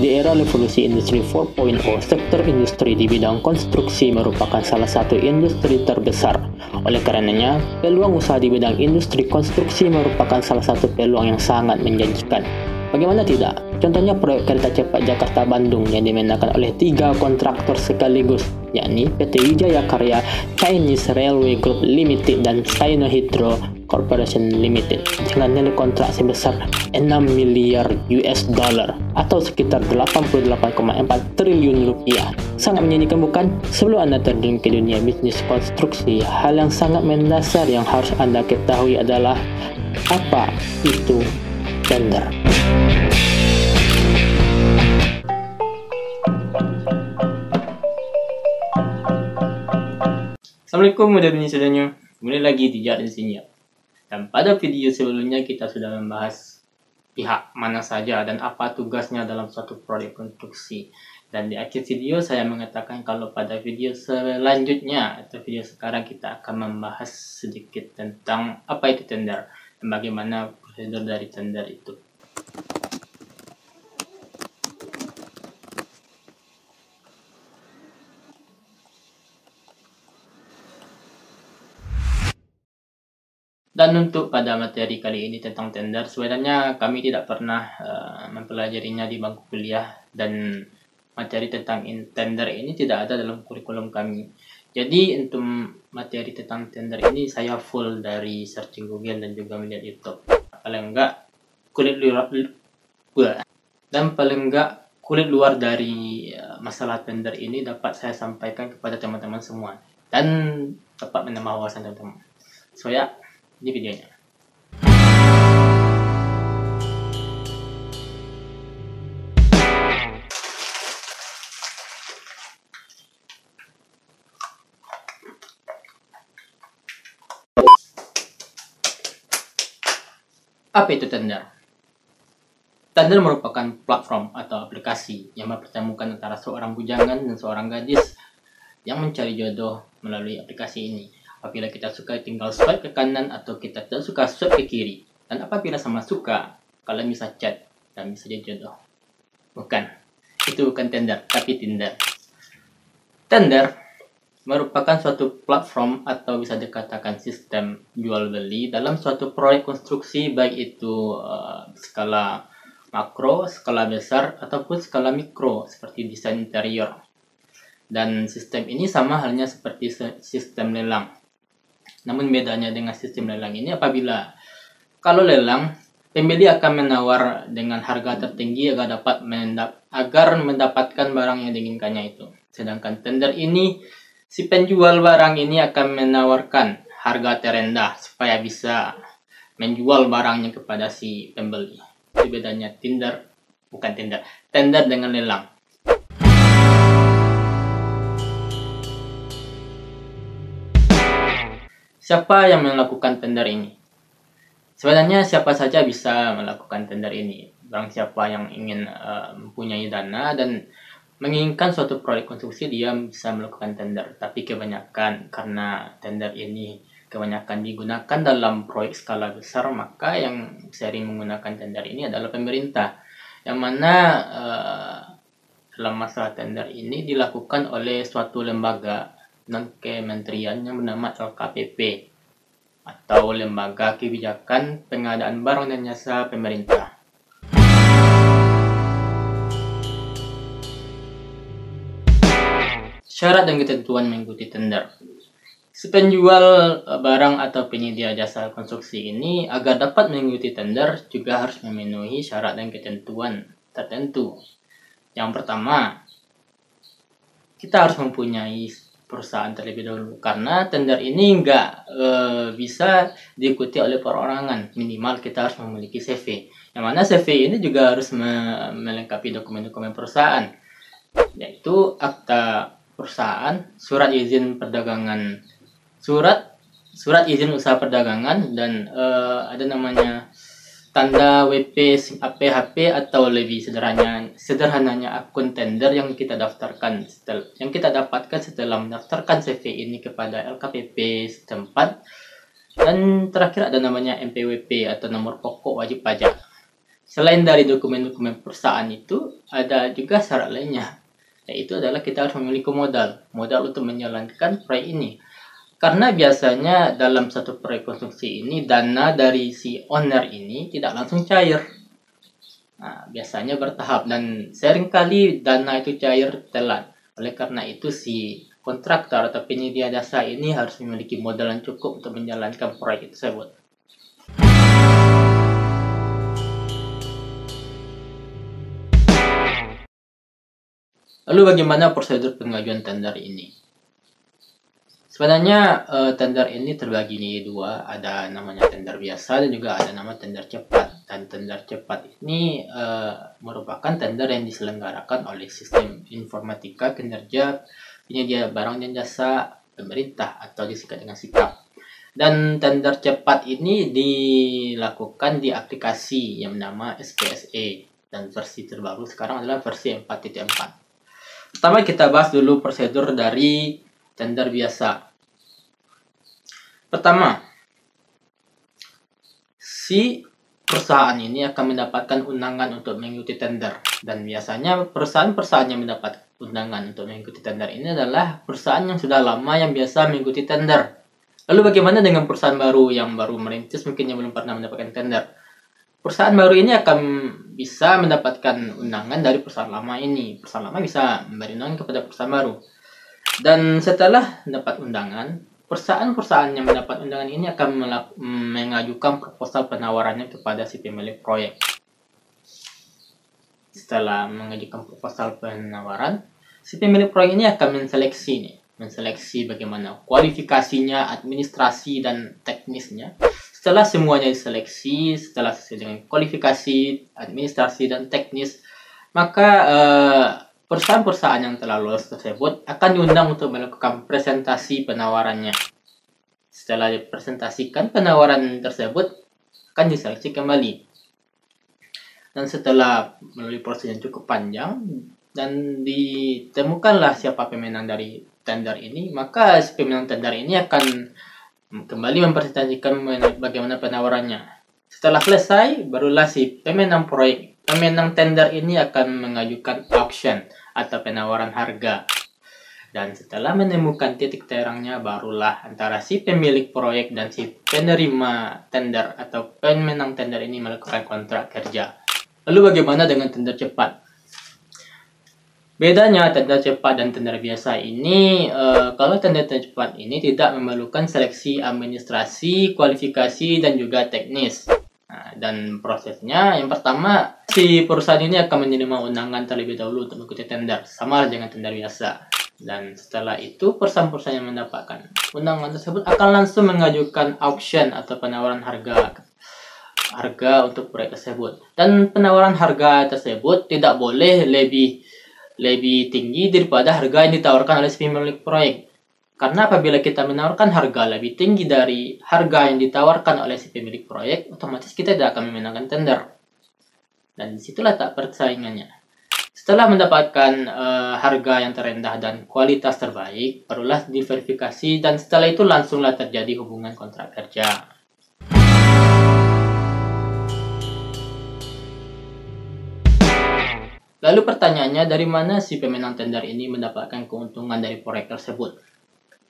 Di era revolusi industri 4.0, sektor industri di bidang konstruksi merupakan salah satu industri terbesar. Oleh karenanya, peluang usaha di bidang industri konstruksi merupakan salah satu peluang yang sangat menjanjikan. Bagaimana tidak? Contohnya proyek kereta cepat Jakarta-Bandung yang dimenangkan oleh 3 kontraktor sekaligus, yakni PT Wijaya Karya, Chinese Railway Group Limited, dan Sino-Hydro Corporation Limited dengan nilai kontrak sebesar 6 miliar US dollar atau sekitar 88,4 triliun rupiah. Sangat menyanyikan bukan? Sebelum Anda terjun ke dunia bisnis konstruksi, hal yang sangat mendasar yang harus Anda ketahui adalah apa itu tender. Assalamualaikum mudah saudanya, kembali lagi di Jalan Sinyal. Dan pada video sebelumnya kita sudah membahas pihak mana saja dan apa tugasnya dalam suatu proyek konstruksi. Dan di akhir video saya mengatakan kalau pada video selanjutnya atau video sekarang kita akan membahas sedikit tentang apa itu tender dan bagaimana prosedur dari tender itu. Dan untuk pada materi kali ini tentang tender, sebenarnya kami tidak pernah mempelajarinya di bangku kuliah dan materi tentang tender ini tidak ada dalam kurikulum kami. Jadi untuk materi tentang tender ini saya full dari searching Google dan juga melihat YouTube. Paling enggak kulit luar dari masalah tender ini dapat saya sampaikan kepada teman-teman semua dan dapat menambah wawasan teman-teman. So ya, ini videonya. Apa itu tender? Tender merupakan platform atau aplikasi yang mempertemukan antara seorang bujangan dan seorang gadis yang mencari jodoh melalui aplikasi ini. Apabila kita suka tinggal swipe ke kanan atau kita tidak suka swipe ke kiri. Dan apabila sama suka, kalian bisa chat dan bisa jadi jodoh. Bukan, itu bukan tender, tapi Tinder. Tender merupakan suatu platform atau bisa dikatakan sistem jual beli dalam suatu proyek konstruksi, baik itu skala makro, skala besar, ataupun skala mikro seperti desain interior. Dan sistem ini sama halnya seperti sistem lelang. Namun bedanya dengan sistem lelang ini apabila kalau lelang, pembeli akan menawar dengan harga tertinggi agar mendapatkan barang yang diinginkannya itu. Sedangkan tender ini, si penjual barang ini akan menawarkan harga terendah supaya bisa menjual barangnya kepada si pembeli. Itu bedanya tender dengan lelang. Siapa yang melakukan tender ini? Sebenarnya siapa saja bisa melakukan tender ini. Barang siapa yang ingin mempunyai dana dan menginginkan suatu proyek konstruksi, dia bisa melakukan tender. Tapi kebanyakan karena tender ini kebanyakan digunakan dalam proyek skala besar, maka yang sering menggunakan tender ini adalah pemerintah. Yang mana dalam masalah tender ini dilakukan oleh suatu lembaga non-kementerian yang bernama LKPP atau Lembaga Kebijakan Pengadaan Barang dan Jasa Pemerintah. Syarat dan ketentuan mengikuti tender. Si penjual barang atau penyedia jasa konstruksi ini agar dapat mengikuti tender juga harus memenuhi syarat dan ketentuan tertentu. Yang pertama, kita harus mempunyai perusahaan terlebih dahulu karena tender ini nggak bisa diikuti oleh perorangan. Minimal kita harus memiliki CV, yang mana CV ini juga harus melengkapi dokumen-dokumen perusahaan, yaitu akta perusahaan, surat izin perdagangan, surat izin usaha perdagangan, dan ada namanya tanda WP APHP atau lebih sederhananya akun tender yang kita daftarkan dapatkan setelah mendaftarkan CV ini kepada LKPP setempat. Dan terakhir ada namanya NPWP atau nomor pokok wajib pajak. Selain dari dokumen-dokumen perusahaan itu, ada juga syarat lainnya, yaitu adalah kita harus memiliki modal untuk menjalankan proyek ini. Karena biasanya dalam satu proyek konstruksi ini, dana dari si owner ini tidak langsung cair. Nah, biasanya bertahap dan seringkali dana itu cair telat. Oleh karena itu, si kontraktor atau penyedia jasa ini harus memiliki modal yang cukup untuk menjalankan proyek tersebut. Lalu bagaimana prosedur pengajuan tender ini? Sebenarnya tender ini terbagi di dua, ada namanya tender biasa dan juga ada nama tender cepat. Dan tender cepat ini merupakan tender yang diselenggarakan oleh sistem informatika kinerja penyedia barang dan jasa pemerintah atau disingkat dengan SIKAP. Dan tender cepat ini dilakukan di aplikasi yang bernama SPSE dan versi terbaru sekarang adalah versi 4.4. Pertama kita bahas dulu prosedur dari tender biasa. Pertama, si perusahaan ini akan mendapatkan undangan untuk mengikuti tender. Dan biasanya perusahaan-perusahaan yang mendapat undangan untuk mengikuti tender ini adalah perusahaan yang sudah lama yang biasa mengikuti tender. Lalu bagaimana dengan perusahaan baru yang baru merintis, mungkin yang belum pernah mendapatkan tender? Perusahaan baru ini akan bisa mendapatkan undangan dari perusahaan lama ini. Perusahaan lama bisa memberi undangan kepada perusahaan baru. Dan setelah mendapat undangan, perusahaan-perusahaan yang mendapat undangan ini akan mengajukan proposal penawarannya kepada si pemilik proyek. Setelah mengajukan proposal penawaran, si pemilik proyek ini akan menseleksi bagaimana kualifikasinya, administrasi, dan teknisnya. Setelah semuanya diseleksi, setelah sesuai dengan kualifikasi, administrasi, dan teknis, maka perusahaan-perusahaan yang telah lolos tersebut akan diundang untuk melakukan presentasi penawarannya. Setelah dipresentasikan penawaran tersebut, akan diseleksi kembali. Dan setelah melalui proses yang cukup panjang, dan ditemukanlah siapa pemenang dari tender ini, maka si pemenang tender ini akan kembali mempresentasikan bagaimana penawarannya. Setelah selesai, barulah si pemenang tender ini akan mengajukan auction atau penawaran harga. Dan setelah menemukan titik terangnya, barulah antara si pemilik proyek dan si penerima tender atau pemenang tender ini melakukan kontrak kerja. Lalu bagaimana dengan tender cepat? Bedanya tender cepat dan tender biasa ini, kalau tender cepat ini tidak memerlukan seleksi administrasi, kualifikasi, dan juga teknis. Nah, dan prosesnya, yang pertama, si perusahaan ini akan menerima undangan terlebih dahulu untuk mengikuti tender, sama dengan tender biasa. Dan setelah itu, perusahaan-perusahaan yang mendapatkan undangan tersebut akan langsung mengajukan auction atau penawaran harga untuk proyek tersebut. Dan penawaran harga tersebut tidak boleh lebih tinggi daripada harga yang ditawarkan oleh si pemilik proyek. Karena apabila kita menawarkan harga lebih tinggi dari harga yang ditawarkan oleh si pemilik proyek, otomatis kita tidak akan memenangkan tender. Dan disitulah tak persaingannya. Setelah mendapatkan harga yang terendah dan kualitas terbaik, barulah diverifikasi dan setelah itu langsunglah terjadi hubungan kontrak kerja. Lalu pertanyaannya, dari mana si pemenang tender ini mendapatkan keuntungan dari proyek tersebut?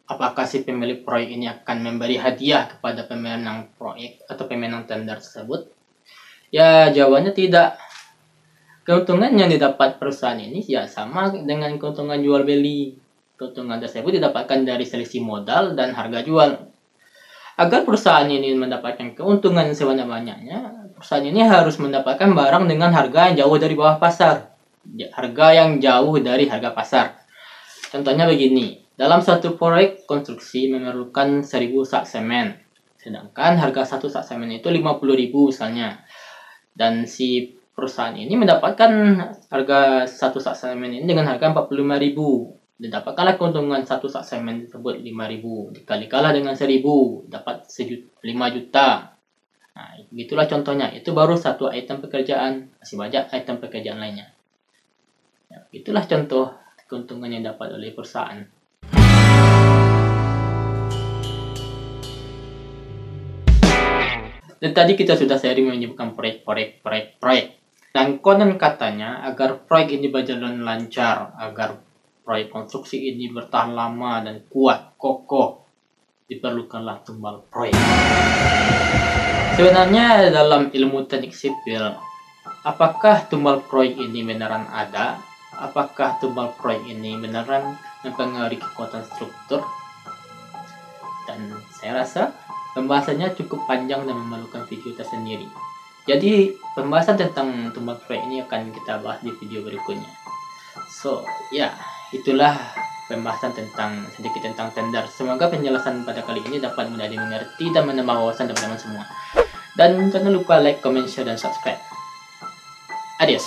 Apakah si pemilik proyek ini akan memberi hadiah kepada pemenang proyek atau pemenang tender tersebut? Ya, jawabannya tidak. Keuntungan yang didapat perusahaan ini ya sama dengan keuntungan jual beli. Keuntungan tersebut didapatkan dari selisih modal dan harga jual. Agar perusahaan ini mendapatkan keuntungan sebanyak-banyaknya, perusahaan ini harus mendapatkan barang dengan harga yang jauh dari bawah pasar. Harga yang jauh dari harga pasar. Contohnya begini, dalam satu proyek konstruksi memerlukan 1000 sak semen, sedangkan harga satu sak semen itu 50.000 misalnya. Dan si perusahaan ini mendapatkan harga satu sak semen ini dengan harga 45.000. Didapatkanlah keuntungan satu sak semen tersebut 5.000, dikalikanlah dengan 1.000, dapat 5 juta. Nah, begitulah contohnya. Itu baru satu item pekerjaan, masih banyak item pekerjaan lainnya. Ya, itulah contoh keuntungan yang dapat oleh perusahaan. Dan tadi kita sudah sharing menyebutkan proyek. Dan konon katanya agar proyek ini berjalan lancar, agar proyek konstruksi ini bertahan lama dan kuat, kokoh, diperlukanlah tumbal proyek. Sebenarnya dalam ilmu teknik sipil, apakah tumbal proyek ini beneran ada? Apakah tumbal proyek ini beneran mempengaruhi kekuatan struktur? Dan saya rasa pembahasannya cukup panjang dan memerlukan video tersendiri. Jadi pembahasan tentang tumbal proyek ini akan kita bahas di video berikutnya. So ya, itulah pembahasan sedikit tentang tender. Semoga penjelasan pada kali ini dapat mudah dimengerti dan menambah wawasan teman-teman semua. Dan jangan lupa like, comment, share, dan subscribe. Adios.